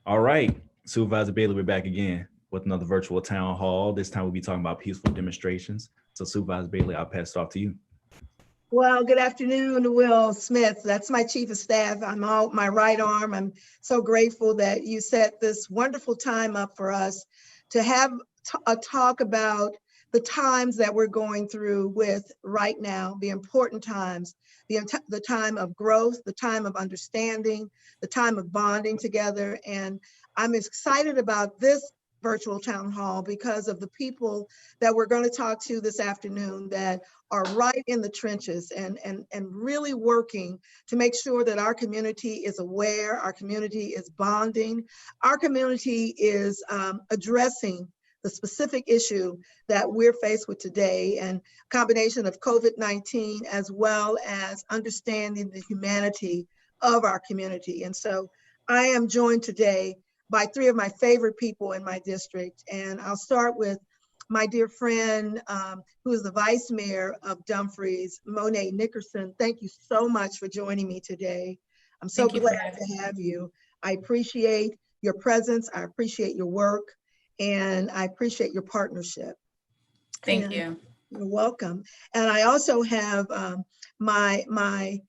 All right, Supervisor Bailey, we're back again with another virtual town hall. This time we'll be talking about peaceful demonstrations. So Supervisor Bailey, I'll pass it off to you. Well, good afternoon, Will Smith. That's my chief of staff. I'm out my right arm. I'm so grateful that you set this wonderful time up for us to have a talk about the times that we're going through with right now, the important times, the time of growth, the time of understanding, the time of bonding together. And I'm excited about this virtual town hall because of the people that we're going to talk to this afternoon that are right in the trenches and really working to make sure that our community is aware, our community is bonding, our community is addressing the specific issue that we're faced with today, and a combination of COVID-19 as well as understanding the humanity of our community. And so I am joined today by three of my favorite people in my district. And I'll start with my dear friend, who is the Vice Mayor of Dumfries, Monae Nickerson. Thank you so much for joining me today. I'm so glad to have you. I appreciate your presence. I appreciate your work. And I appreciate your partnership. Thank you. You're welcome. And I also have my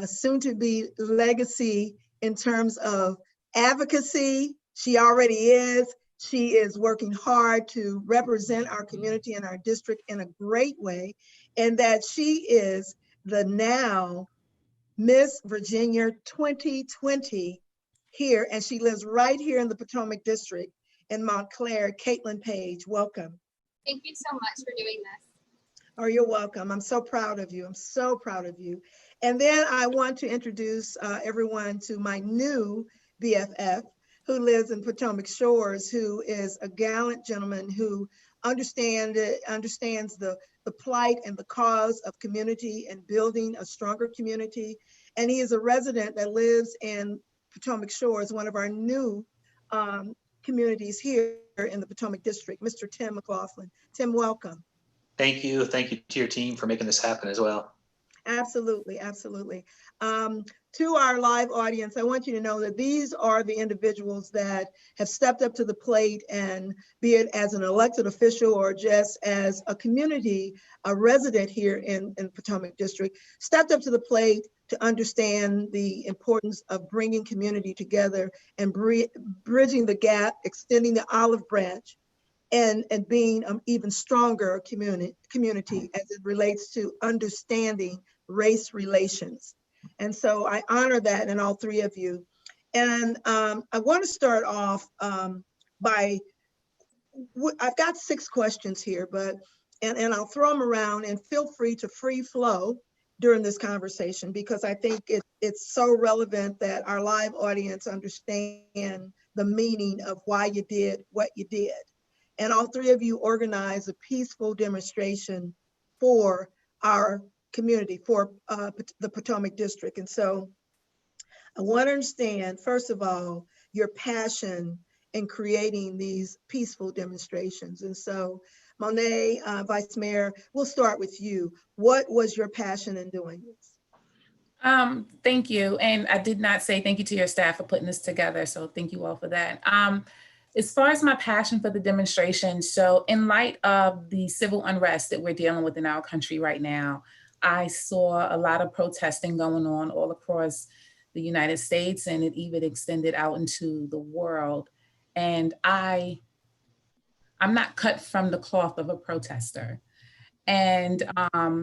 soon-to-be legacy in terms of advocacy. She already is. She is working hard to represent our community and our district in a great way, and that she is the now Miss Virginia 2020 here, and she lives right here in the Potomac District in Montclair. Katelyn Page, welcome. Thank you so much for doing this. Oh, you're welcome. I'm so proud of you. I'm so proud of you. And then I want to introduce everyone to my new BFF, who lives in Potomac Shores, who is a gallant gentleman who understands the plight and the cause of community and building a stronger community. And he is a resident that lives in Potomac Shores, one of our new communities here in the Potomac District, Mr. Tim McLaughlin. Tim, welcome. Thank you. Thank you to your team for making this happen as well. Absolutely, absolutely. To our live audience, I want you to know that these are the individuals that have stepped up to the plate, and be it as an elected official or just as a community, a resident here in Potomac District, stepped up to the plate to understand the importance of bringing community together and bridging the gap, extending the olive branch, and being an even stronger community as it relates to understanding race relations. And so I honor that in all three of you. And I want to start off by, I've got 6 questions here, and I'll throw them around, and feel free to free flow during this conversation, because I think it's so relevant that our live audience understand the meaning of why you did what you did. And all three of you organized a peaceful demonstration for our community, for the Potomac District. And so I want to understand, first of all, your passion in creating these peaceful demonstrations. And so, Monae, Vice Mayor, we'll start with you. What was your passion in doing this? Thank you. And I did not say thank you to your staff for putting this together. So thank you all for that. As far as my passion for the demonstration, so in light of the civil unrest that we're dealing with in our country right now, I saw a lot of protesting going on all across the United States, and it even extended out into the world. And I'm not cut from the cloth of a protester. And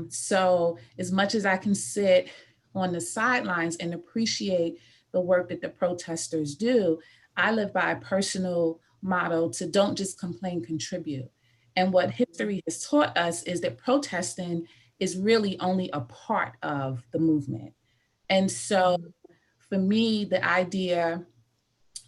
so as much as I can sit on the sidelines and appreciate the work that the protesters do, I live by a personal motto to don't just complain, contribute. And what history has taught us is that protesting is really only a part of the movement. And so for me, the idea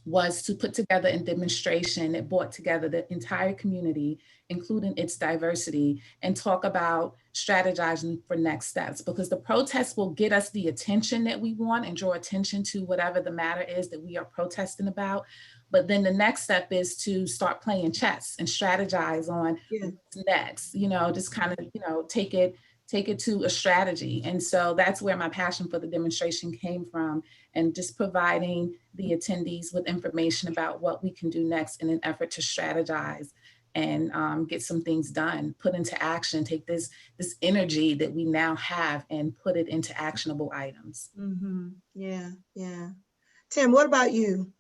was to put together a demonstration that brought together the entire community, including its diversity, and talk about strategizing for next steps, because the protests will get us the attention that we want and draw attention to whatever the matter is that we are protesting about. But then the next step is to start playing chess and strategize on what's next, just kind of, take it take it to a strategy. And so that's where my passion for the demonstration came from, and just providing the attendees with information about what we can do next in an effort to strategize and get some things done, put into action, take this energy that we now have and put it into actionable items. Mm-hmm. Yeah, yeah. Tim, what about you?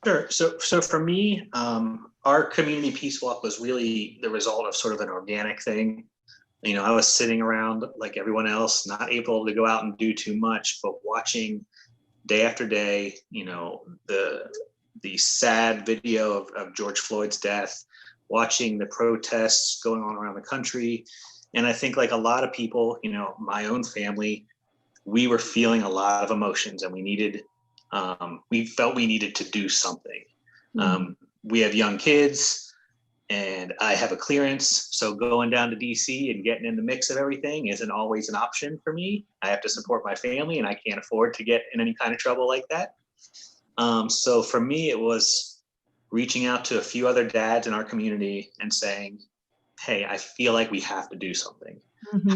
Sure. So for me, our community peace walk was really the result of sort of an organic thing. You know, I was sitting around like everyone else, not able to go out and do too much, but watching day after day, you know, the sad video of George Floyd's death, watching the protests going on around the country. And I think like a lot of people, you know, my own family, we were feeling a lot of emotions, and we felt we needed to do something. We have young kids, and I have a clearance. So going down to DC and getting in the mix of everything isn't always an option for me. I have to support my family, and I can't afford to get in any kind of trouble like that. So for me, it was reaching out to a few other dads in our community and saying, hey, I feel like we have to do something.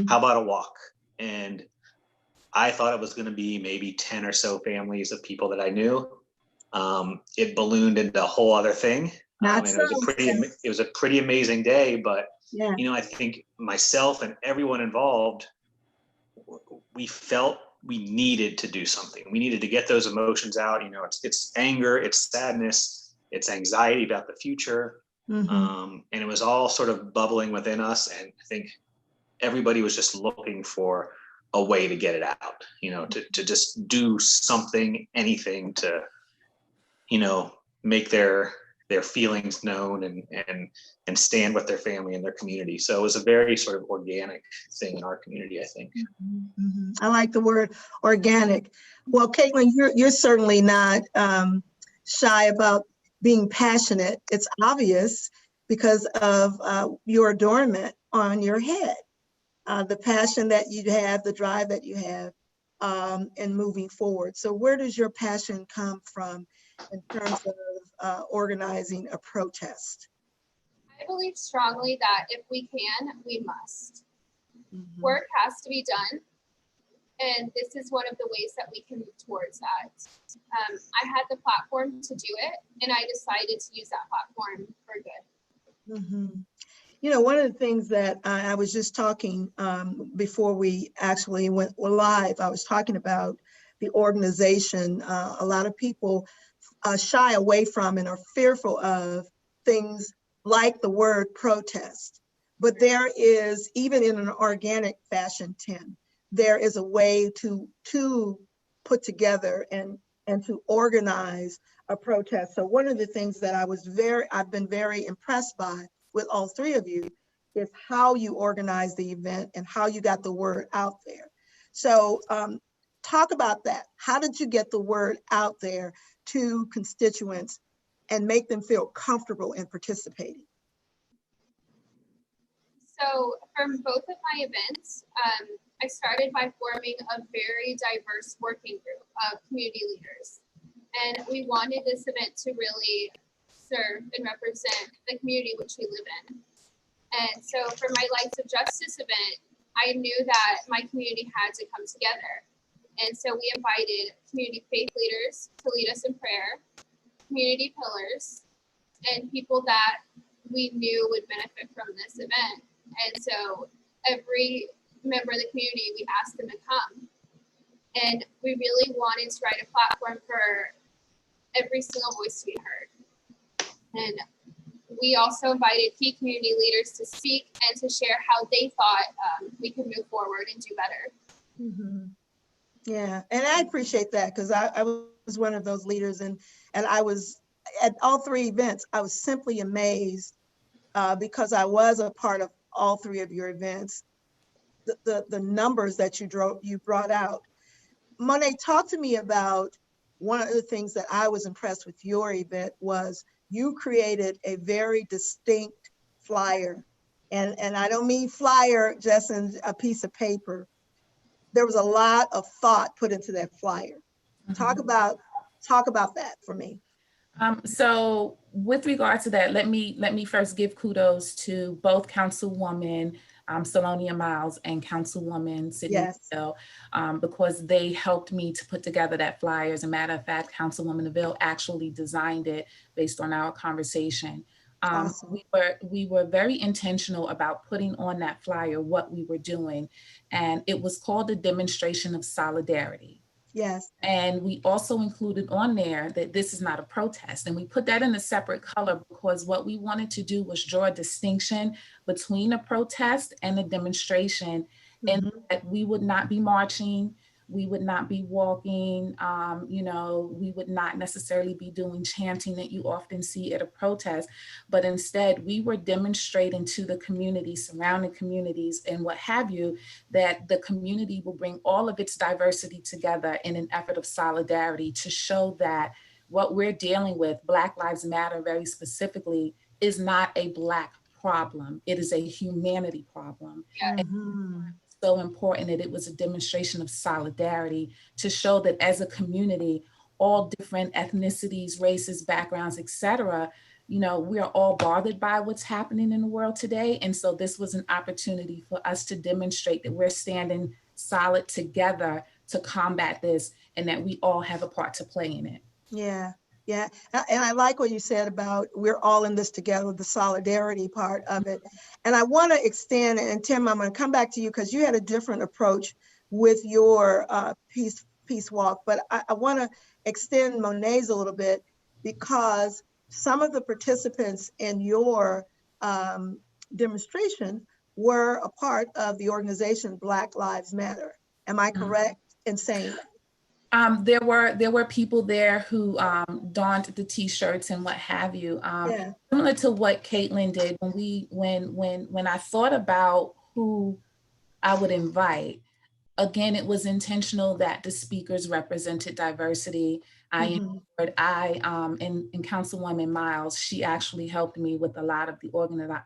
How about a walk? And I thought it was going to be maybe 10 or so families of people that I knew. It ballooned into a whole other thing. It was a pretty amazing day, but yeah. You know, I think myself and everyone involved, we felt we needed to do something. We needed to get those emotions out. You know, it's anger, it's sadness, it's anxiety about the future. And it was all sort of bubbling within us. And I think everybody was just looking for a way to get it out, you know, to just do something, anything to, you know, make their feelings known and stand with their family and their community. So it was a very sort of organic thing in our community, I think. I like the word organic. Well, Katelyn, you're certainly not shy about being passionate. It's obvious because of your adornment on your head, the passion that you have, the drive that you have in moving forward. So where does your passion come from in terms of organizing a protest? I believe strongly that if we can, we must. Work has to be done. And this is one of the ways that we can move towards that. I had the platform to do it, and I decided to use that platform for good. You know, one of the things that I was just talking before we actually went live, I was talking about the organization. A lot of people shy away from and are fearful of things like the word protest. But there is, even in an organic fashion, Tim, there is a way to put together and to organize a protest. So one of the things that I've been very impressed by with all three of you is how you organize the event and how you got the word out there. So talk about that. How did you get the word out there to constituents and make them feel comfortable in participating? So from both of my events, I started by forming a very diverse working group of community leaders. And we wanted this event to really serve and represent the community which we live in. And so for my Lights of Justice event, I knew that my community had to come together. And so we invited community faith leaders to lead us in prayer, community pillars, and people that we knew would benefit from this event. And so every member of the community, we asked them to come. And we really wanted to write a platform for every single voice to be heard. And we also invited key community leaders to speak and to share how they thought we could move forward and do better. Yeah, and I appreciate that because I was one of those leaders, and I was at all three events. I was simply amazed because I was a part of all three of your events. The numbers that you brought out. Monae, talk to me about one of the things that I was impressed with your event was you created a very distinct flyer. And I don't mean flyer just in a piece of paper. There was a lot of thought put into that flyer. Talk about that for me. So with regard to that, let me first give kudos to both Councilwoman Salonia Miles and Councilwoman Sydney Yes. Hill, because they helped me to put together that flyer. As a matter of fact, Councilwoman Neville actually designed it based on our conversation. Awesome. We were very intentional about putting on that flyer what we were doing, and it was called a demonstration of solidarity. Yes. And we also included on there that this is not a protest. And we put that in a separate color because what we wanted to do was draw a distinction between a protest and a demonstration, and that we would not be marching, we would not be walking, we would not necessarily be doing chanting that you often see at a protest, but instead we were demonstrating to the community, surrounding communities and what have you, that the community will bring all of its diversity together in an effort of solidarity to show that what we're dealing with, Black Lives Matter very specifically, is not a Black problem. It is a humanity problem. So important that it was a demonstration of solidarity to show that as a community, all different ethnicities, races, backgrounds, etc., we are all bothered by what's happening in the world today. And so this was an opportunity for us to demonstrate that we're standing solid together to combat this and that we all have a part to play in it. Yeah. Yeah. And I like what you said about we're all in this together, the solidarity part of it. And I want to extend, and Tim, I'm going to come back to you because you had a different approach with your peace walk, but I want to extend Monae's a little bit because some of the participants in your demonstration were a part of the organization Black Lives Matter. Am I correct in saying that? There were people there who donned the T-shirts and what have you. Similar to what Katelyn did when I thought about who I would invite. Again, it was intentional that the speakers represented diversity. And Councilwoman Miles, she actually helped me with a lot of the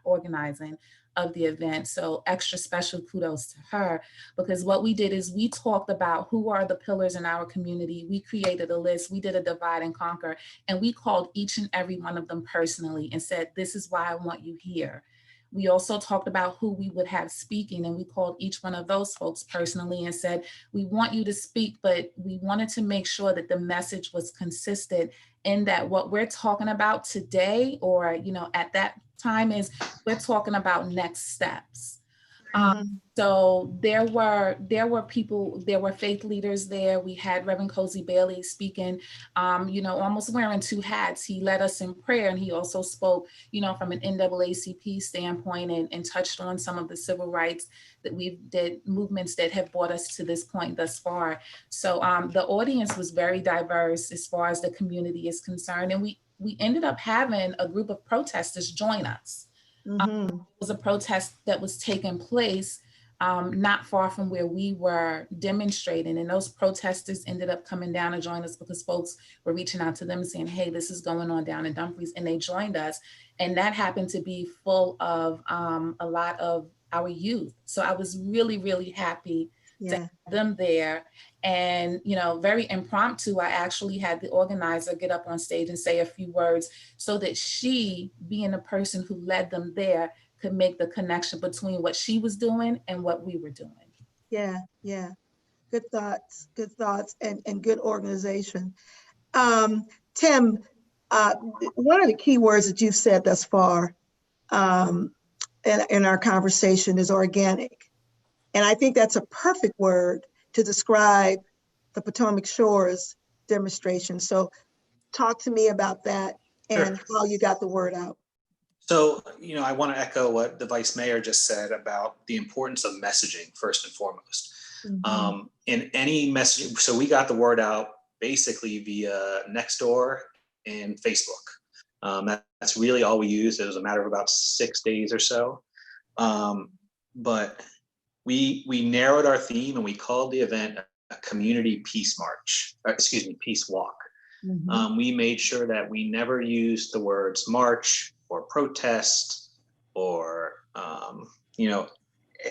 organizing of the event. So extra special kudos to her, because what we did is we talked about who are the pillars in our community. We created a list, we did a divide and conquer, and we called each and every one of them personally and said, this is why I want you here. We also talked about who we would have speaking, and we called each one of those folks personally and said, we want you to speak, but we wanted to make sure that the message was consistent in that what we're talking about today, or, at that time, is we're talking about next steps. So there were people, there were faith leaders there. We had Reverend Cozy Bailey speaking, almost wearing two hats. He led us in prayer, and he also spoke, from an NAACP standpoint and touched on some of the civil rights that movements that have brought us to this point thus far. So the audience was very diverse as far as the community is concerned. And we ended up having a group of protesters join us. It was a protest that was taking place not far from where we were demonstrating. And those protesters ended up coming down and joining us because folks were reaching out to them and saying, hey, this is going on down in Dumfries. And they joined us. And that happened to be full of a lot of our youth. So I was really, really happy to have them there. And, very impromptu, I actually had the organizer get up on stage and say a few words so that she, being the person who led them there, could make the connection between what she was doing and what we were doing. Yeah. Good thoughts, and good organization. Tim, one of the key words that you've said thus far in our conversation is organic. And I think that's a perfect word to describe the Potomac Shores demonstration. So talk to me about that and how you got the word out. So, I want to echo what the Vice Mayor just said about the importance of messaging first and foremost. In any messaging, so we got the word out basically via Nextdoor and Facebook. That's really all we used. It was a matter of about 6 days or so. But we narrowed our theme and we called the event a community peace march, peace walk. We made sure that we never used the words march or protest or,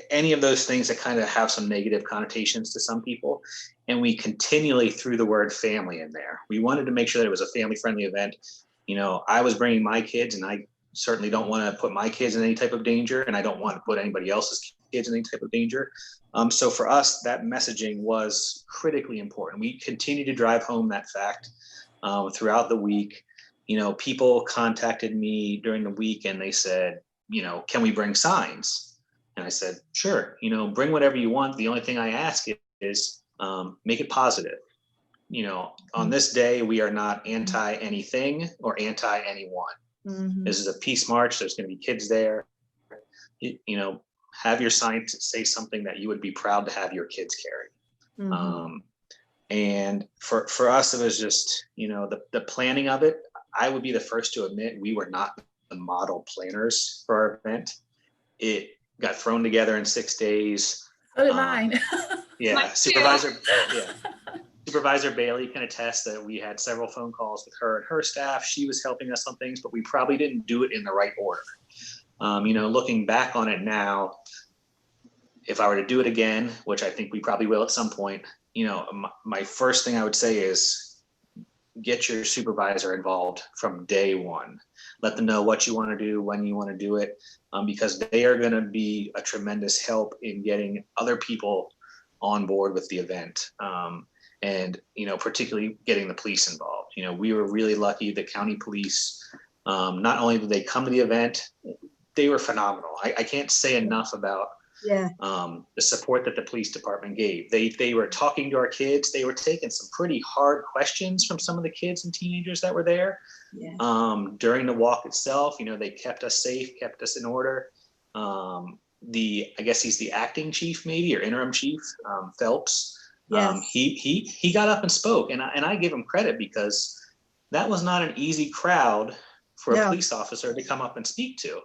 any of those things that kind of have some negative connotations to some people. And we continually threw the word family in there. We wanted to make sure that it was a family-friendly event. I was bringing my kids, and I certainly don't want to put my kids in any type of danger, and I don't want to put anybody else's kids in any type of danger. So for us, that messaging was critically important. We continue to drive home that fact throughout the week. You know, people contacted me during the week and they said, you know, can we bring signs? And I said, sure, you know, bring whatever you want. The only thing I ask is make it positive. You know, on this day, we are not anti anything or anti anyone. Mhm. This is a peace march. There's going to be kids there. You know, have your sign say something that you would be proud to have your kids carry. Mhm. And for us, it was just, you know, the planning of it. I would be the first to admit we were not the model planners for our event. It got thrown together in 6 days. So did mine. Yeah, Mine too. Supervisor Bailey can attest that we had several phone calls with her and her staff. She was helping us on things, but we probably didn't do it in the right order. You know, looking back on it now, if I were to do it again, which I think we probably will at some point, you know, my first thing I would say is get your supervisor involved from day one. Let them know what you want to do, when you want to do it, because they are going to be a tremendous help in getting other people on board with the event. And, you know, particularly getting the police involved. You know, we were really lucky. The county police, not only did they come to the event, they were phenomenal. I can't say enough about the support that the police department gave. They were talking to our kids. They were taking some pretty hard questions from some of the kids and teenagers that were there. During the walk itself, you know, they kept us safe, kept us in order. I guess he's the acting chief, maybe, or interim chief, Phelps. He got up and spoke, and I give him credit because that was not an easy crowd for a police officer to come up and speak to.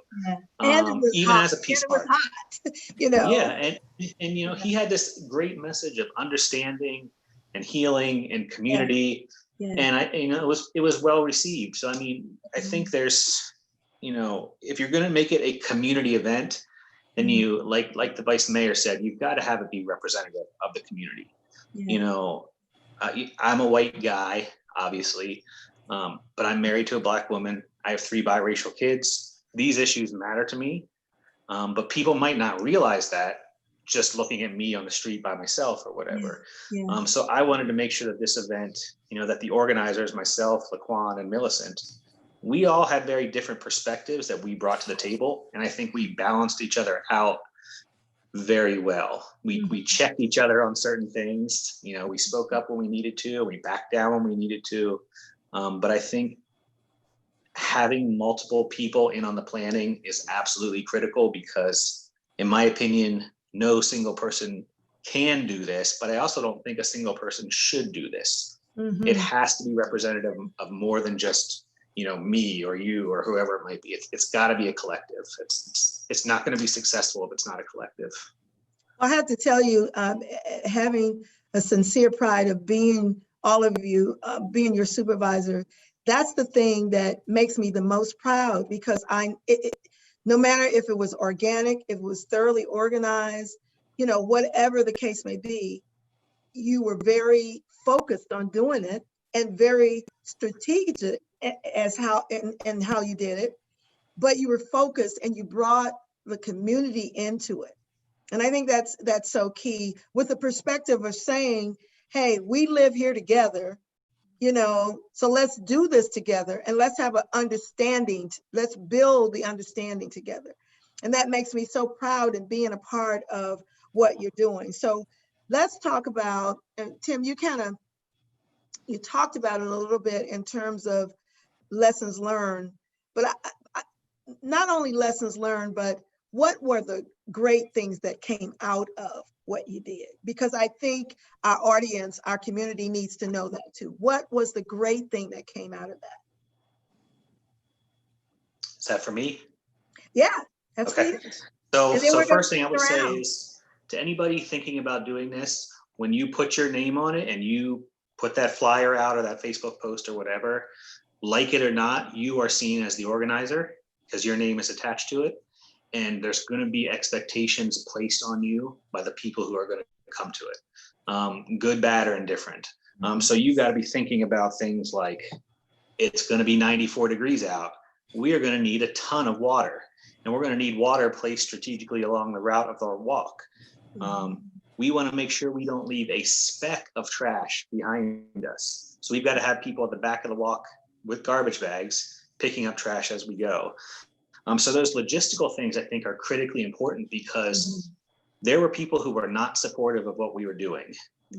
And it was even hot. as a peace And it was march. hot, you know. Yeah, and you know, he had this great message of understanding and healing and community. And you know, it was well received. So I mean, I think there's, you know, if you're gonna make it a community event, then you like the vice mayor said, you've got to have it be representative of the community. You know, I'm a white guy, obviously, but I'm married to a Black woman. I have 3 biracial kids. These issues matter to me, but people might not realize that just looking at me on the street by myself or whatever. So I wanted to make sure that this event, you know, that the organizers, myself, Laquan, and Millicent, we all had very different perspectives that we brought to the table. And I think we balanced each other out very well. We checked each other on certain things. You know, we spoke up when we needed to, we backed down when we needed to. But I think having multiple people in on the planning is absolutely critical because, in my opinion, no single person can do this, but I also don't think a single person should do this. It has to be representative of more than just, you know, me or you or whoever it might be. It's got to be a collective. It's not going to be successful if it's not a collective. I have to tell you, having a sincere pride of being all of you, being your supervisor, that's the thing that makes me the most proud because no matter if it was organic, if it was thoroughly organized, you know, whatever the case may be, you were very focused on doing it and very strategic as how and how you did it, but you were focused and you brought the community into it. And I think that's so key with the perspective of saying, hey, we live here together, you know, so let's do this together and let's have an understanding. Let's build the understanding together. And that makes me so proud in being a part of what you're doing. So let's talk about, and Tim, you talked about it a little bit in terms of lessons learned, but not only lessons learned, but what were the great things that came out of what you did? Because I think our audience, our community needs to know that too. What was the great thing that came out of that? Is that for me? Yeah, that's okay. for you. So first thing I would say is to anybody thinking about doing this, when you put your name on it and you put that flyer out or that Facebook post or whatever, like it or not, you are seen as the organizer because your name is attached to it. And there's going to be expectations placed on you by the people who are going to come to it, good, bad, or indifferent. So you got to be thinking about things like it's going to be 94 degrees out. We are going to need a ton of water. and we're going to need water placed strategically along the route of our walk. We want to make sure we don't leave a speck of trash behind us. So we've got to have people at the back of the walk with garbage bags picking up trash as we go. So those logistical things I think are critically important, because there were people who were not supportive of what we were doing,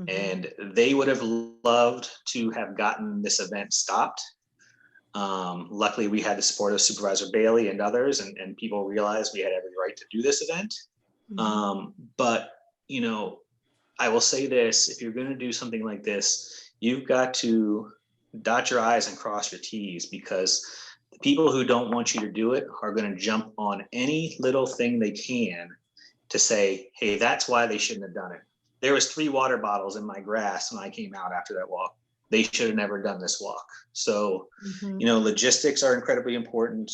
and they would have loved to have gotten this event stopped. Luckily, we had the support of Supervisor Bailey and others, and people realized we had every right to do this event. But, you know, I will say this, if you're going to do something like this, you've got to dot your I's and cross your T's, because the people who don't want you to do it are going to jump on any little thing they can to say, hey, that's why they shouldn't have done it. There was 3 water bottles in my grass when I came out after that walk. They should have never done this walk. So, you know, logistics are incredibly important.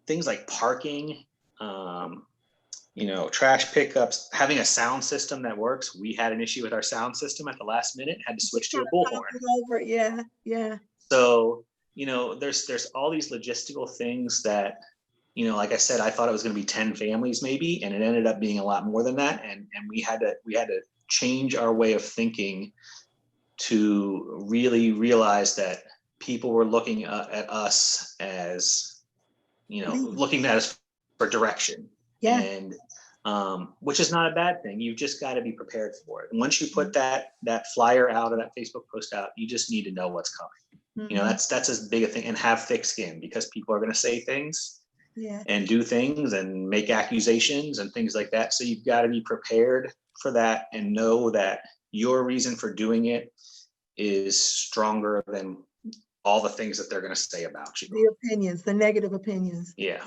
Things like parking, you know, trash pickups, having a sound system that works. We had an issue with our sound system at the last minute, had to switch to a bullhorn. Yeah. So, you know, there's all these logistical things that, you know, like I said, I thought it was going to be 10 families maybe, and it ended up being a lot more than that. And we had to change our way of thinking to really realize that people were looking at us as, you know, looking at us for direction. Yeah. And which is not a bad thing. You've just got to be prepared for it. And once you put that flyer out or that Facebook post out, you just need to know what's coming. You know, that's as big a thing, and have thick skin, because people are going to say things and do things and make accusations and things like that. So you've got to be prepared for that and know that your reason for doing it is stronger than all the things that they're going to say about you. The opinions, the negative opinions. Yeah.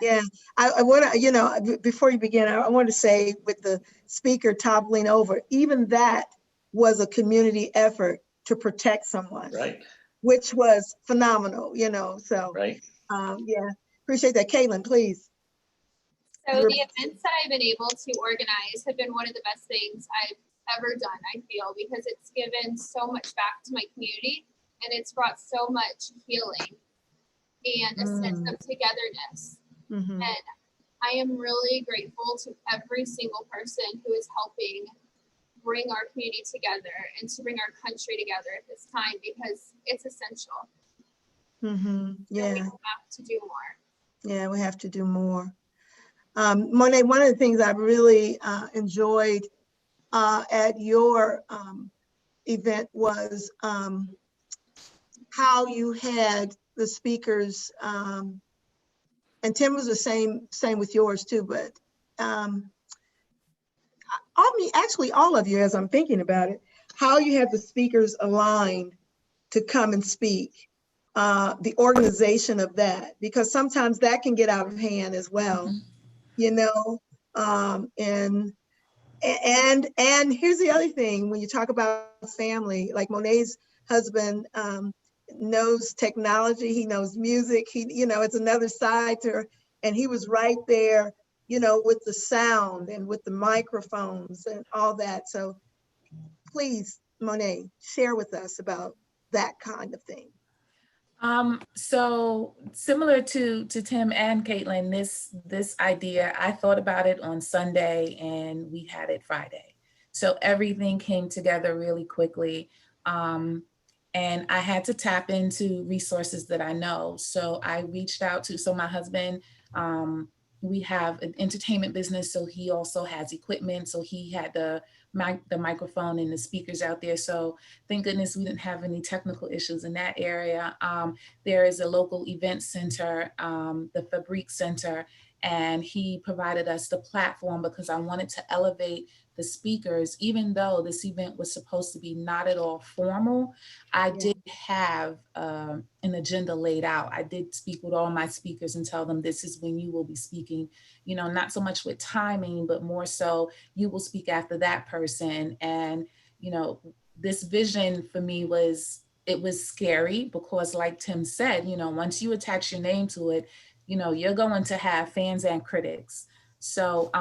Yeah, I want to, you know, before you begin, I want to say, with the speaker toppling over, even that was a community effort to protect someone, Right. Which was phenomenal, you know, so. Right. Yeah, appreciate that. Katelyn, please. So the events that I've been able to organize have been one of the best things I've ever done, I feel, because it's given so much back to my community, and it's brought so much healing and a sense of togetherness. And I am really grateful to every single person who is helping bring our community together and to bring our country together at this time, because it's essential. Yeah. We have to do more. Yeah, we have to do more. Monae, one of the things I really enjoyed at your event was how you had the speakers, and Tim was the same with yours too, but actually all of you, as I'm thinking about it, how you had the speakers aligned to come and speak, the organization of that, because sometimes that can get out of hand as well, you know, and here's the other thing, when you talk about family, like Monae's husband knows technology, he knows music, you know, it's another side to her, and he was right there, you know, with the sound and with the microphones and all that. So please, Monae, share with us about that kind of thing. So similar to Tim and Katelyn, this idea, I thought about it on Sunday and we had it Friday. So everything came together really quickly. And I had to tap into resources that I know. So I reached out to, my husband, we have an entertainment business, so he also has equipment. So he had the microphone and the speakers out there. So thank goodness we didn't have any technical issues in that area. There is a local event center, the Fabrique Center, and he provided us the platform because I wanted to elevate the speakers. Even though this event was supposed to be not at all formal, I did have an agenda laid out. I did speak with all my speakers and tell them this is when you will be speaking, you know, not so much with timing, but more so you will speak after that person. And, you know, this vision for me was scary because, like Tim said, you know, once you attach your name to it, you know, you're going to have fans and critics. So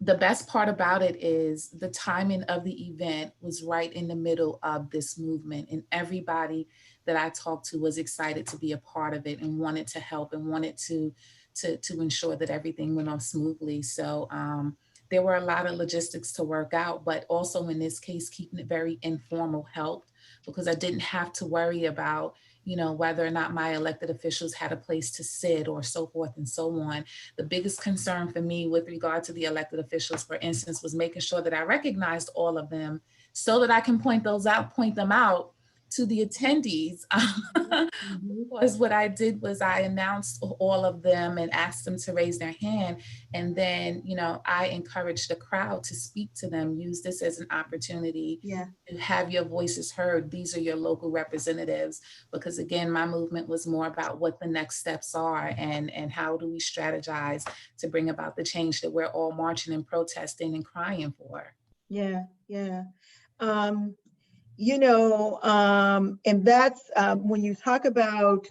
the best part about it is the timing of the event was right in the middle of this movement, and everybody that I talked to was excited to be a part of it and wanted to help and wanted to to ensure that everything went off smoothly. So there were a lot of logistics to work out, but also in this case, keeping it very informal helped, because I didn't have to worry about, you know, whether or not my elected officials had a place to sit or so forth and so on. The biggest concern for me with regard to the elected officials, for instance, was making sure that I recognized all of them so that I can point them out to the attendees. Was what I did was I announced all of them and asked them to raise their hand. And then, you know, I encouraged the crowd to speak to them, use this as an opportunity to have your voices heard. These are your local representatives, because again, my movement was more about what the next steps are and how do we strategize to bring about the change that we're all marching and protesting and crying for. Yeah. You know, and that's when you talk about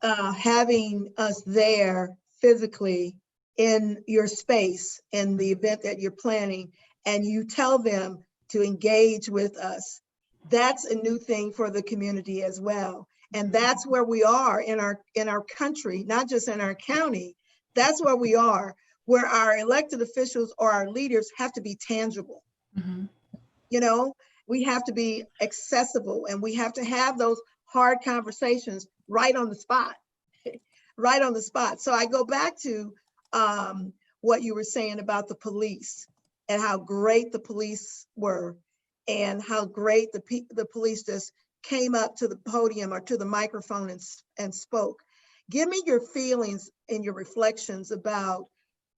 having us there physically in your space, in the event that you're planning, and you tell them to engage with us, that's a new thing for the community as well. And that's where we are in our country, not just in our county. That's where we are, where our elected officials or our leaders have to be tangible. You know, we have to be accessible, and we have to have those hard conversations right on the spot, right on the spot. So I go back to what you were saying about the police and how great the police were, and how great the police just came up to the podium or to the microphone and spoke. Give me your feelings and your reflections about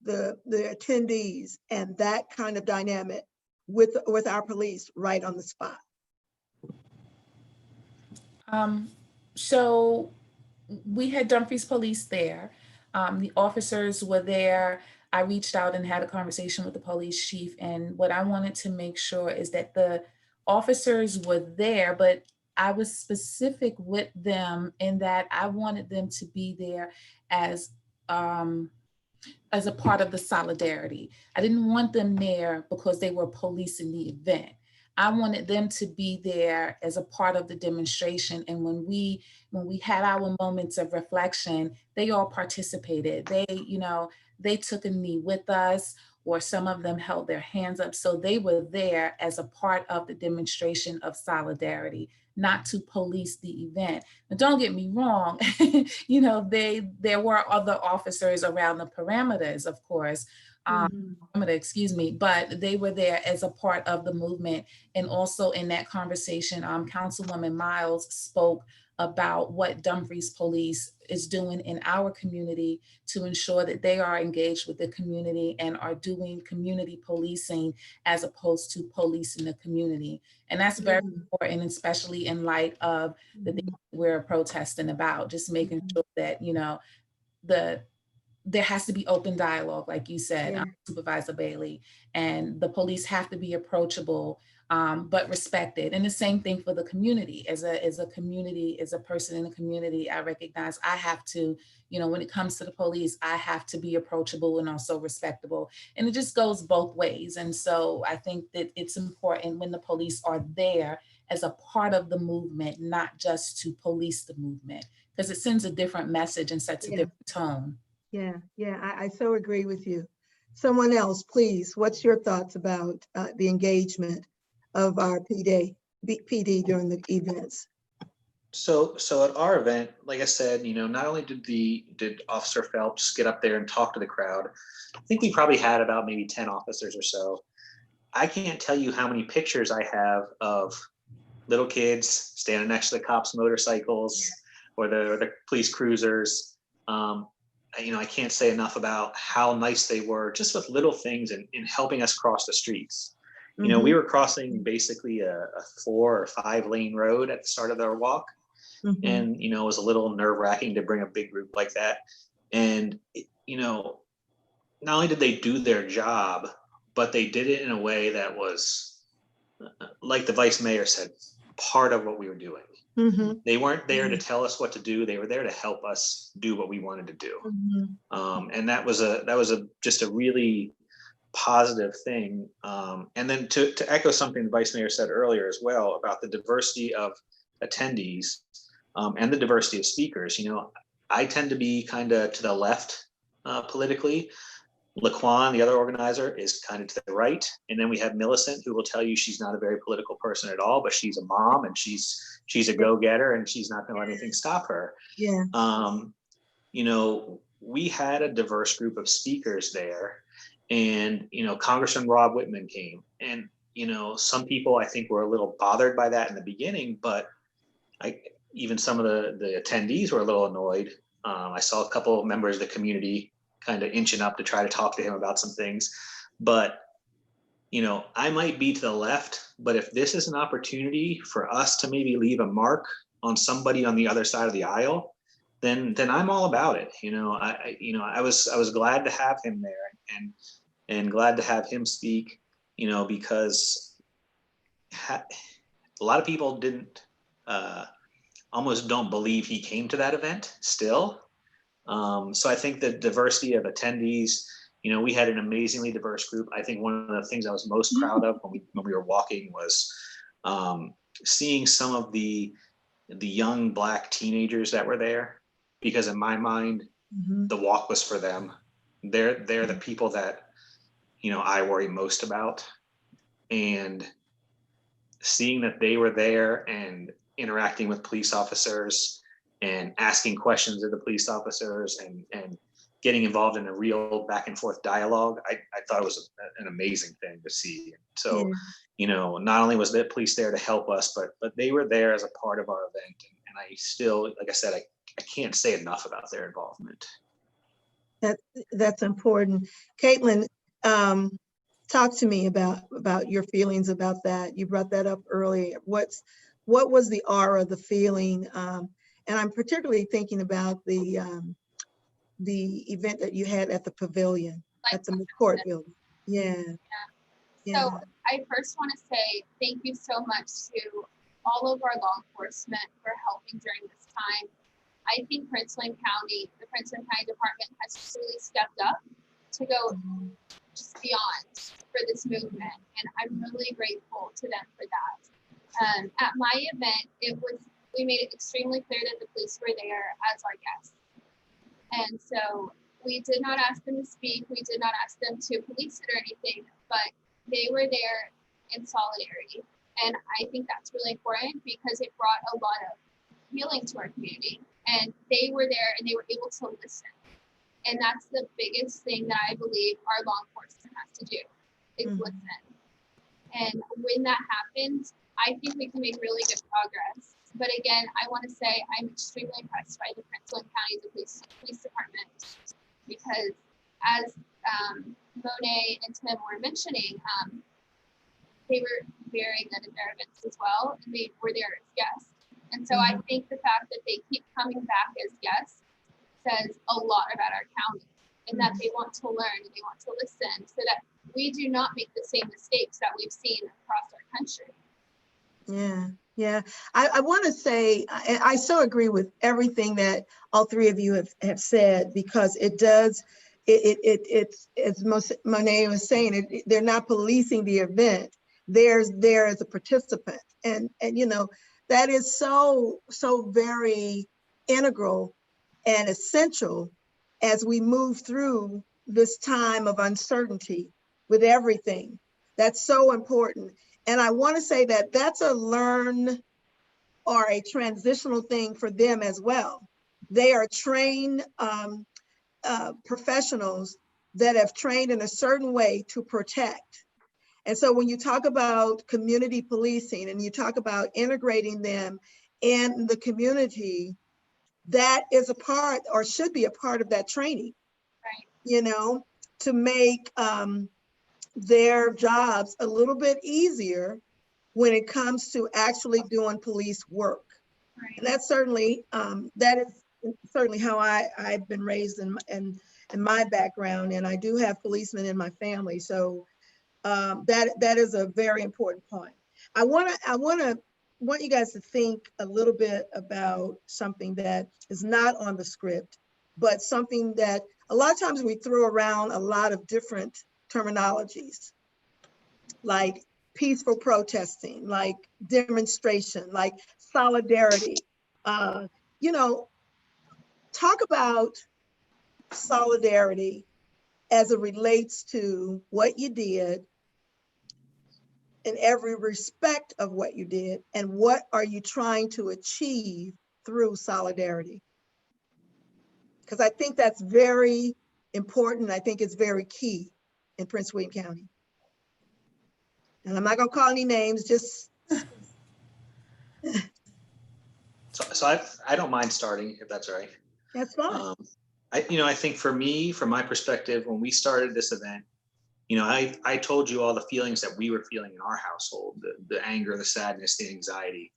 the attendees and that kind of dynamic with our police right on the spot. So we had Dumfries Police there. The officers were there. I reached out and had a conversation with the police chief. And what I wanted to make sure is that the officers were there, but I was specific with them in that I wanted them to be there as a part of the solidarity. I didn't want them there because they were policing the event. I wanted them to be there as a part of the demonstration. And when we had our moments of reflection, they all participated. They took a knee with us, or some of them held their hands up. So they were there as a part of the demonstration of solidarity, not to police the event. But don't get me wrong, there were other officers around the perimeters, of course, but they were there as a part of the movement. And also in that conversation, Councilwoman Miles spoke about what Dumfries Police is doing in our community to ensure that they are engaged with the community and are doing community policing as opposed to policing the community. And that's very important, especially in light of the things we're protesting about, just making sure that, there has to be open dialogue, like you said, Supervisor Bailey, and the police have to be approachable, but respected. And the same thing for the community. As a community, as a person in the community, I recognize I have to, when it comes to the police, I have to be approachable and also respectable. And it just goes both ways. And so I think that it's important when the police are there as a part of the movement, not just to police the movement, because it sends a different message and sets a different tone. I so agree with you. Someone else, please. What's your thoughts about the engagement of our PD during the events? So at our event, like I said, not only did Officer Phelps get up there and talk to the crowd, I think we probably had about maybe 10 officers or so. I can't tell you how many pictures I have of little kids standing next to the cops' motorcycles or the police cruisers. I can't say enough about how nice they were, just with little things in helping us cross the streets. We were crossing basically a 4 or 5 lane road at the start of our walk. And, it was a little nerve wracking to bring a big group like that. And, not only did they do their job, but they did it in a way that was, like the vice mayor said, part of what we were doing. They weren't there to tell us what to do. They were there to help us do what we wanted to do. And that was just a really positive thing. And then to echo something the vice mayor said earlier as well about the diversity of attendees and the diversity of speakers, I tend to be kind of to the left politically. Laquan, the other organizer, is kind of to the right. And then we have Millicent, who will tell you she's not a very political person at all, but she's a mom and she's a go-getter and she's not going to let anything stop her. Yeah. You know, we had a diverse group of speakers there, and, you know, Congressman Rob Whitman came, and, you know, some people I think were a little bothered by that in the beginning, but even some of the attendees were a little annoyed. I saw a couple of members of the community kind of inching up to try to talk to him about some things. But, you know, I might be to the left, but if this is an opportunity for us to maybe leave a mark on somebody on the other side of the aisle, then I'm all about it. You know, I was glad to have him there and glad to have him speak, you know, because a lot of people almost don't believe he came to that event still. So I think the diversity of attendees, you know, we had an amazingly diverse group. I think one of the things I was most proud of when we were walking was seeing some of the young Black teenagers that were there, because in my mind, the walk was for them. They're the people that, you know, I worry most about. And seeing that they were there and interacting with police officers and asking questions of the police officers and getting involved in a real back and forth dialogue, I thought it was an amazing thing to see. So, you know, not only was the police there to help us, but they were there as a part of our event. And I still, like I said, I can't say enough about their involvement. That's important. Katelyn, talk to me about your feelings about that. You brought that up earlier. What was the aura, the feeling? And I'm particularly thinking about the event that you had at the pavilion, at the McCourt building. Yeah. So I first want to say thank you so much to all of our law enforcement for helping during this time. I think the Prince William County Department has truly stepped up to go just beyond for this movement. And I'm really grateful to them for that. At my event, we made it extremely clear that the police were there as our guests. And so we did not ask them to speak. We did not ask them to police it or anything, but they were there in solidarity. And I think that's really important because it brought a lot of healing to our community. And they were there and they were able to listen. And that's the biggest thing that I believe our law enforcement has to do is listen. And when that happens, I think we can make really good progress. But again, I want to say I'm extremely impressed by the Prince William County Police Department, because as Monae and Tim were mentioning, they were very good at their events as well, and they were there as guests. And so I think the fact that they keep coming back as guests says a lot about our county, and that they want to learn and they want to listen so that we do not make the same mistakes that we've seen across our country. Yeah. I want to say, I so agree with everything that all three of you have said, because it does, it's as Monae was saying, they're not policing the event. They're there as a participant. And you know, that is so very integral and essential as we move through this time of uncertainty with everything. That's so important. And I want to say that that's a learn or a transitional thing for them as well. They are trained professionals that have trained in a certain way to protect. And so when you talk about community policing and you talk about integrating them in the community, that is a part or should be a part of that training, right? You know, to make their jobs a little bit easier when it comes to actually doing police work. Right. And that's certainly, that is certainly how I've been raised in my background, and I do have policemen in my family. So that is a very important point. I want you guys to think a little bit about something that is not on the script, but something that a lot of times we throw around a lot of different terminologies, like peaceful protesting, like demonstration, like solidarity. You know, talk about solidarity as it relates to what you did, in every respect of what you did, and what are you trying to achieve through solidarity? Because I think that's very important. I think it's very key in Prince William County. And I'm not gonna call any names, just. So I don't mind starting, if that's all right. That's fine. I think for me, from my perspective, when we started this event, I told you all the feelings that we were feeling in our household, the anger, the sadness, the anxiety.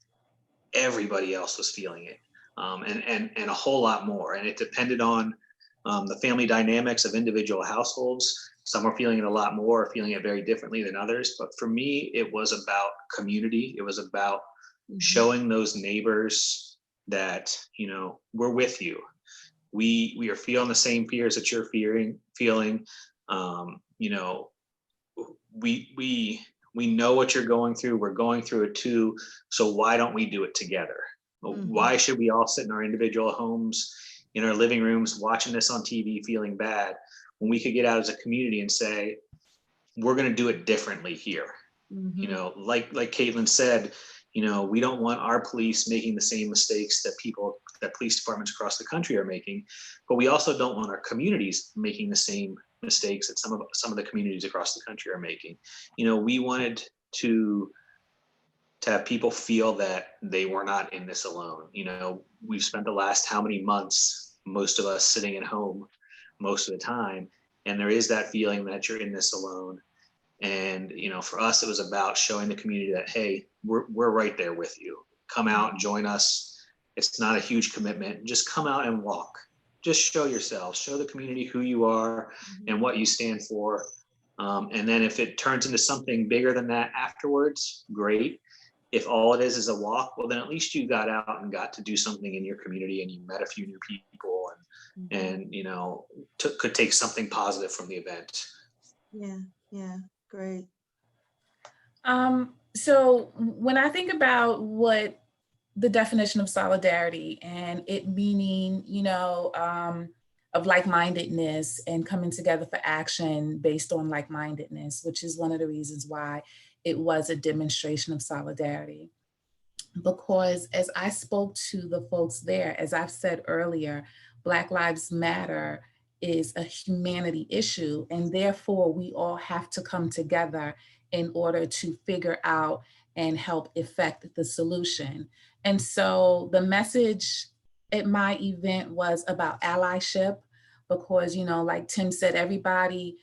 Everybody else was feeling it, and a whole lot more. And it depended on the family dynamics of individual households. Some are feeling it a lot more, feeling it very differently than others. But for me, it was about community. It was about showing those neighbors that, we're with you. We are feeling the same fears that you're feeling. We know what you're going through. We're going through it too. So why don't we do it together? Why should we all sit in our individual homes, in our living rooms, watching this on TV, feeling bad, when we could get out as a community and say, we're going to do it differently here. Like Katelyn said, we don't want our police making the same mistakes that police departments across the country are making, but we also don't want our communities making the same mistakes that some of the communities across the country are making. We wanted to have people feel that they were not in this alone. We've spent the last how many months, most of us sitting at home most of the time, and there is that feeling that you're in this alone. And for us, it was about showing the community that, hey, we're right there with you. Come out and join us. It's not a huge commitment. Just come out and walk. Just show yourselves, show the community who you are and what you stand for. And then if it turns into something bigger than that afterwards, great. If all it is a walk, well, then at least you got out and got to do something in your community and you met a few new people and could take something positive from the event. Yeah, great. So when I think about what the definition of solidarity and it meaning, of like-mindedness and coming together for action based on like-mindedness, which is one of the reasons why it was a demonstration of solidarity. Because as I spoke to the folks there, as I've said earlier, Black Lives Matter is a humanity issue, and therefore we all have to come together in order to figure out and help effect the solution. And so the message at my event was about allyship, because, like Tim said, everybody,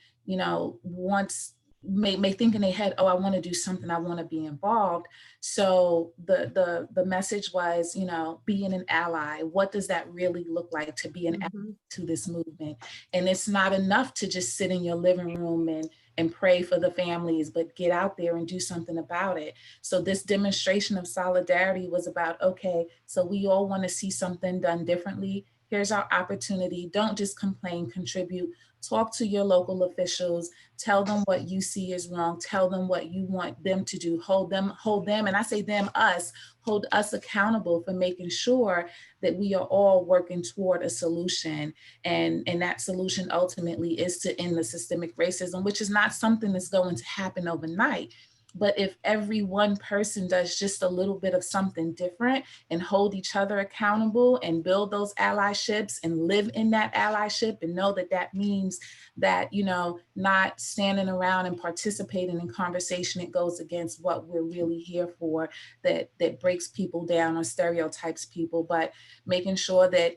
may think in their head, oh, I want to do something, I want to be involved. So the message was, being an ally. What does that really look like to be an ally to this movement? And it's not enough to just sit in your living room and pray for the families, but get out there and do something about it. So this demonstration of solidarity was about, okay, so we all want to see something done differently. Here's our opportunity. Don't just complain, contribute. Talk to your local officials, tell them what you see is wrong, tell them what you want them to do, hold them, and I say them, us, hold us accountable for making sure that we are all working toward a solution. And that solution ultimately is to end the systemic racism, which is not something that's going to happen overnight. But if every one person does just a little bit of something different and hold each other accountable and build those allyships and live in that allyship and know that that means that, not standing around and participating in conversation that goes against what we're really here for, that breaks people down or stereotypes people, but making sure that,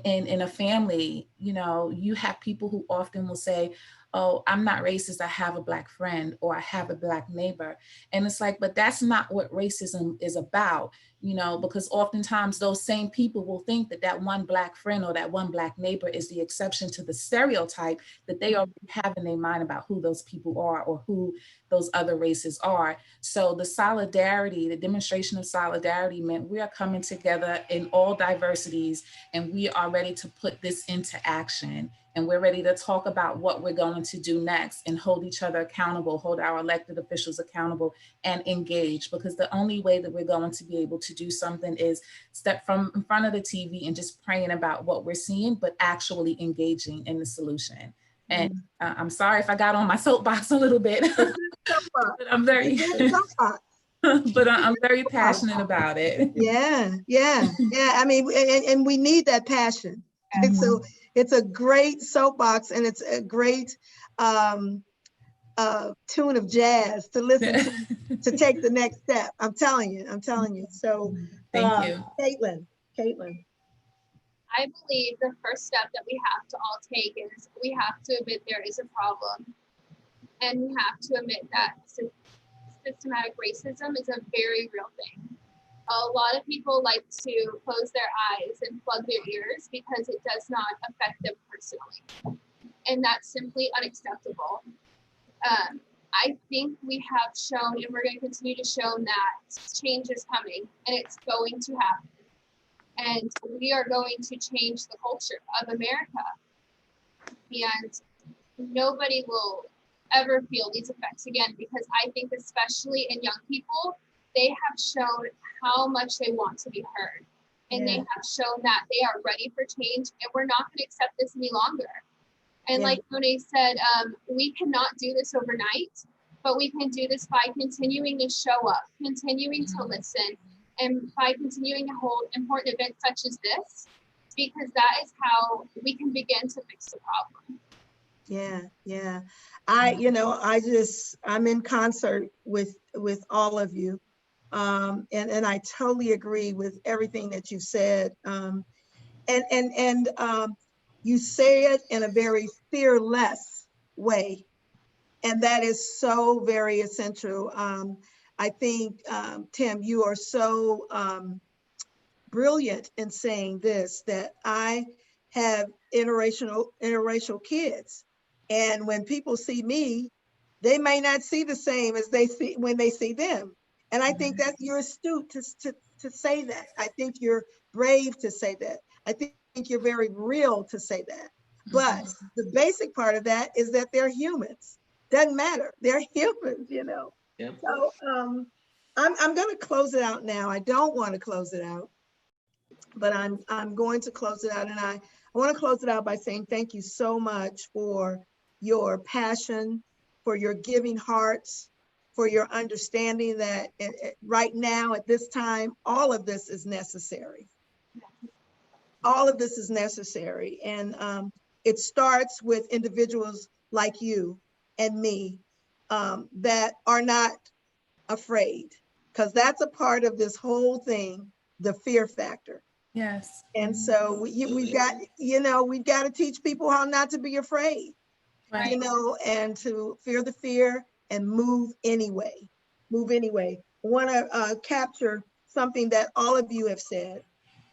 in a family, you have people who often will say, oh, I'm not racist, I have a Black friend, or I have a Black neighbor. And it's like, but that's not what racism is about, because oftentimes those same people will think that that one Black friend or that one Black neighbor is the exception to the stereotype that they already have in their mind about who those people are or who those other races are. So the solidarity, the demonstration of solidarity meant we are coming together in all diversities and we are ready to put this into action. and we're ready to talk about what we're going to do next and hold each other accountable, hold our elected officials accountable, and engage, because the only way that we're going to be able to do something is step from in front of the TV and just praying about what we're seeing, but actually engaging in the solution. And I'm sorry if I got on my soapbox a little bit, but I'm very, but I'm very passionate about it. Yeah. I mean, and we need that passion. And so it's a great soapbox, and it's a great tune of jazz to listen to take the next step. I'm telling you. So thank you. Katelyn. I believe the first step that we have to all take is we have to admit there is a problem, and we have to admit that systematic racism is a very real thing. A lot of people like to close their eyes and plug their ears because it does not affect them personally, and that's simply unacceptable. I think we have shown, and we're going to continue to show, that change is coming, and it's going to happen. And we are going to change the culture of America. And nobody will ever feel these effects again, because I think especially in young people, they have shown how much they want to be heard. And they have shown that they are ready for change, and we're not going to accept this any longer. And like Monae said, we cannot do this overnight, but we can do this by continuing to show up, continuing to listen, and by continuing to hold important events such as this, because that is how we can begin to fix the problem. Yeah. I'm in concert with all of you. And I totally agree with everything that you said. And you say it in a very fearless way. And that is so very essential. I think, Tim, you are so brilliant in saying this, that I have interracial kids. And when people see me, they may not see the same as they see when they see them. And I think that you're astute to say that. I think you're brave to say that. I think you're very real to say that. But the basic part of that is that they're humans. Doesn't matter. They're humans, you know. Yep. So I'm going to close it out now. I don't want to close it out, but I'm going to close it out. And I want to close it out by saying thank you so much for your passion, for your giving hearts, for your understanding that right now at this time, all of this is necessary. All of this is necessary. And it starts with individuals like you and me that are not afraid, because that's a part of this whole thing, the fear factor. Yes. And so we've got to teach people how not to be afraid, Right. you know, and to fear the fear and move anyway. I want to capture something that all of you have said.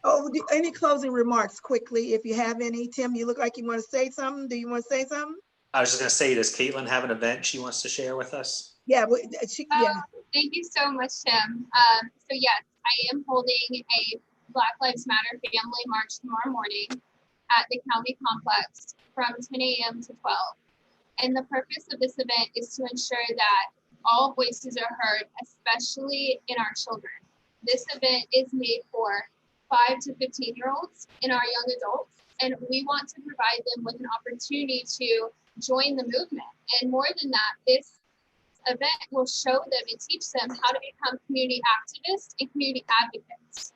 Oh, any closing remarks quickly, if you have any? Tim, you look like you want to say something. Do you want to say something? I was just going to say, does Katelyn have an event she wants to share with us? Yeah, Thank you so much, Tim. So yes, I am holding a Black Lives Matter Family March tomorrow morning at the county complex from 10 a.m. to 12. And the purpose of this event is to ensure that all voices are heard, especially in our children. This event is made for 5 to 15-year-olds and our young adults, and we want to provide them with an opportunity to join the movement. And more than that, this event will show them and teach them how to become community activists and community advocates.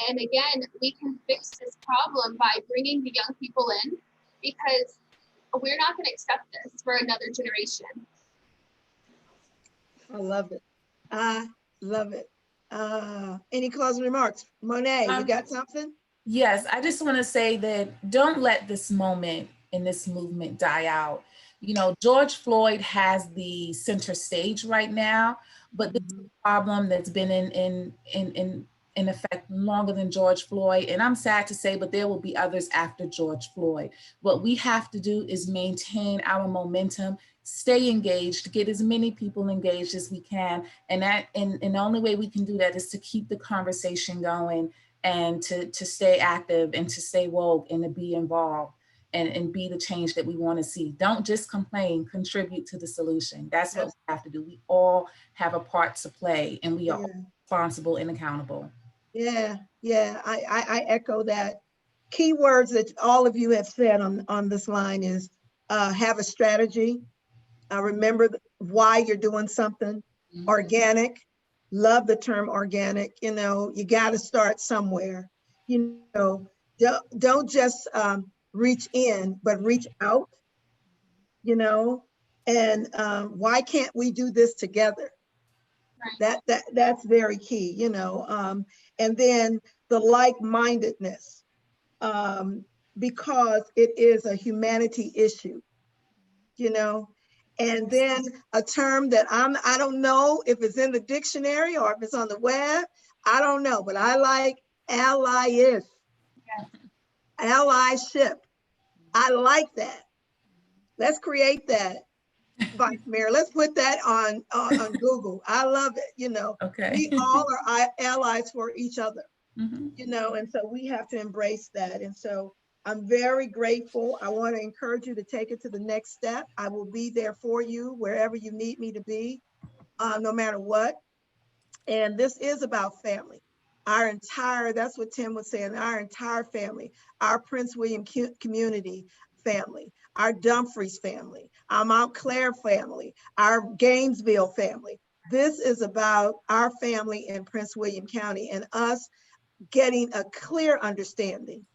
And again, we can fix this problem by bringing the young people in, because we're not going to accept this for another generation. I love it. I love it. Any closing remarks? Monae, you got something? Yes, I just want to say that don't let this moment in this movement die out. You know, George Floyd has the center stage right now, but this is a problem that's been in effect longer than George Floyd. And I'm sad to say, but there will be others after George Floyd. What we have to do is maintain our momentum, stay engaged, get as many people engaged as we can. And the only way we can do that is to keep the conversation going and to stay active and to stay woke and to be involved. and be the change that we want to see. Don't just complain, contribute to the solution. That's what we have to do. We all have a part to play, and we are all responsible and accountable. Yeah, I echo that. Key words that all of you have said on this line is have a strategy. Remember why you're doing something. Organic. Love the term organic. You know, you got to start somewhere. You know, don't just reach in, but reach out. You know, and why can't we do this together? Right. That's very key. You know, and then the like-mindedness, because it is a humanity issue. You know. And then a term that I don't know if it's in the dictionary or if it's on the web, I don't know, but I like allyship. Allyship. I like that. Let's create that, Vice Mayor. Let's put that on Google. I love it. You know, we all are allies for each other, you know, and so we have to embrace that. And so I'm very grateful. I want to encourage you to take it to the next step. I will be there for you wherever you need me to be, no matter what. And this is about family. Our entire, that's what Tim was saying, our entire family, our Prince William community family, our Dumfries family, our Mount Clair family, our Gainesville family. This is about our family in Prince William County and us getting a clear understanding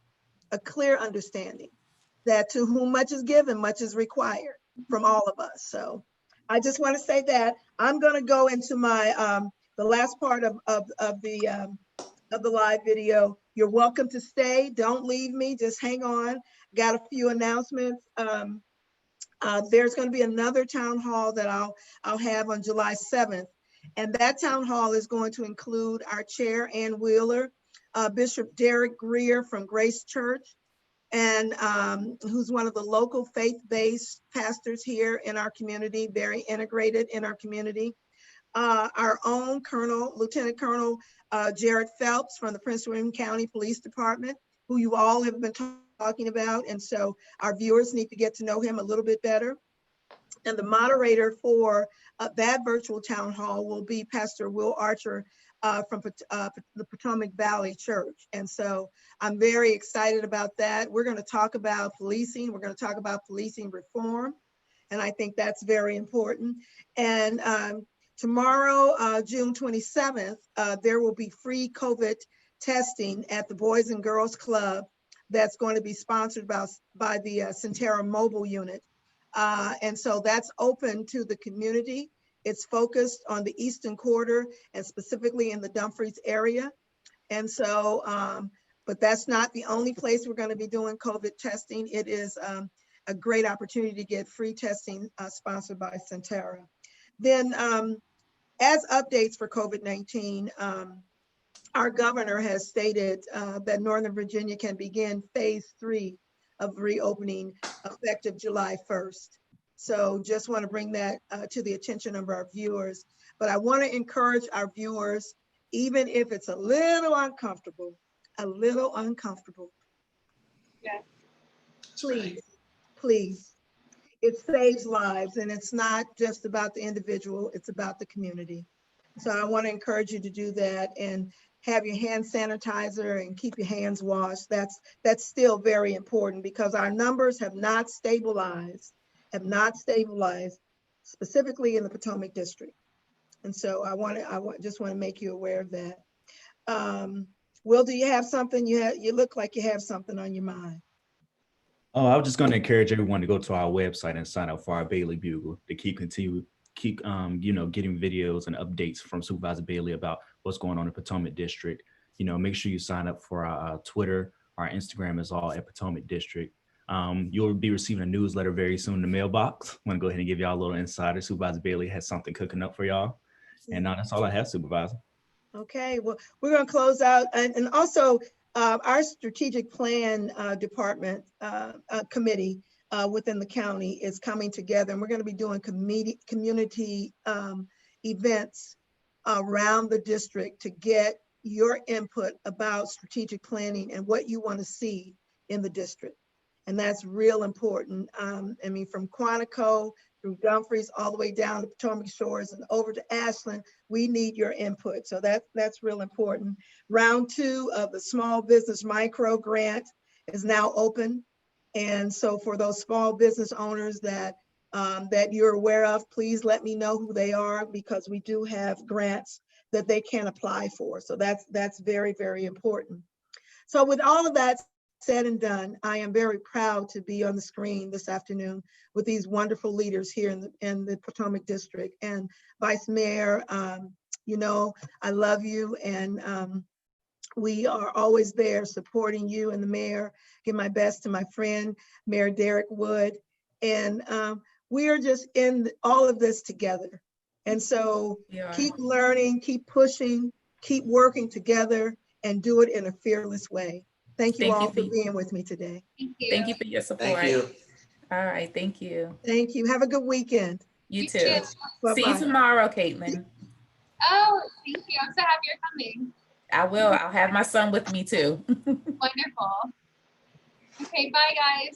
that to whom much is given, much is required from all of us. So I just want to say that I'm going to go into my the last part of the live video. You're welcome to stay. Don't leave me. Just hang on. Got a few announcements. There's going to be another town hall that I'll have on July 7th, and that town hall is going to include our chair, Ann Wheeler, Bishop Derek Greer from Grace Church, and who's one of the local faith-based pastors here in our community, very integrated in our community. Our own Lieutenant Colonel Jared Phelps from the Prince William County Police Department, who you all have been talking about. And so our viewers need to get to know him a little bit better. And the moderator for that virtual town hall will be Pastor Will Archer from the Potomac Valley Church. And so I'm very excited about that. We're going to talk about policing. We're going to talk about policing reform. And I think that's very important. And tomorrow, June 27th, there will be free COVID testing at the Boys and Girls Club that's going to be sponsored by the Centera Mobile Unit. And so that's open to the community. It's focused on the Eastern Quarter and specifically in the Dumfries area. And so, but that's not the only place we're going to be doing COVID testing. It is a great opportunity to get free testing sponsored by Centera. Then as updates for COVID-19, our governor has stated that Northern Virginia can begin phase 3 of reopening effective July 1st. So just want to bring that to the attention of our viewers. But I want to encourage our viewers, even if it's a little uncomfortable. Yeah. Please. It saves lives, and it's not just about the individual, it's about the community. So I want to encourage you to do that and have your hand sanitizer and keep your hands washed. That's still very important because our numbers have not stabilized, specifically in the Potomac District. And so I just want to make you aware of that. Will, do you have something? You look like you have something on your mind. Oh, I was just going to encourage everyone to go to our website and sign up for our Bailey Bugle to keep getting videos and updates from Supervisor Bailey about what's going on in Potomac District. Make sure you sign up for our Twitter. Our Instagram is all at Potomac District. You'll be receiving a newsletter very soon in the mailbox. I'm going to go ahead and give y'all a little insider. Supervisor Bailey has something cooking up for y'all. And that's all I have, Supervisor. Okay, well, we're going to close out. And also, our strategic plan department committee within the county is coming together, and we're going to be doing community events around the district to get your input about strategic planning and what you want to see in the district. And that's real important. I mean, from Quantico through Dumfries, all the way down to Potomac Shores and over to Ashland, we need your input. So that's real important. Round 2 of the Small Business Micro Grant is now open. And so for those small business owners that you're aware of, please let me know who they are, because we do have grants that they can apply for. So that's very, very important. So with all of that said and done, I am very proud to be on the screen this afternoon with these wonderful leaders here in the Potomac District. And Vice Mayor, you know, I love you, and we are always there supporting you and the mayor. Give my best to my friend, Mayor Derek Wood. And we are just in all of this together. And so keep learning, keep pushing, keep working together, and do it in a fearless way. Thank you all for being with me today. Thank you. Thank you for your support. Thank you. All right, thank you. Thank you. Have a good weekend. You You too. too. Bye-bye. See you tomorrow, Katelyn. Oh, thank you. I'm so happy you're coming. I will. I'll have my son with me too. Wonderful. Okay, bye guys.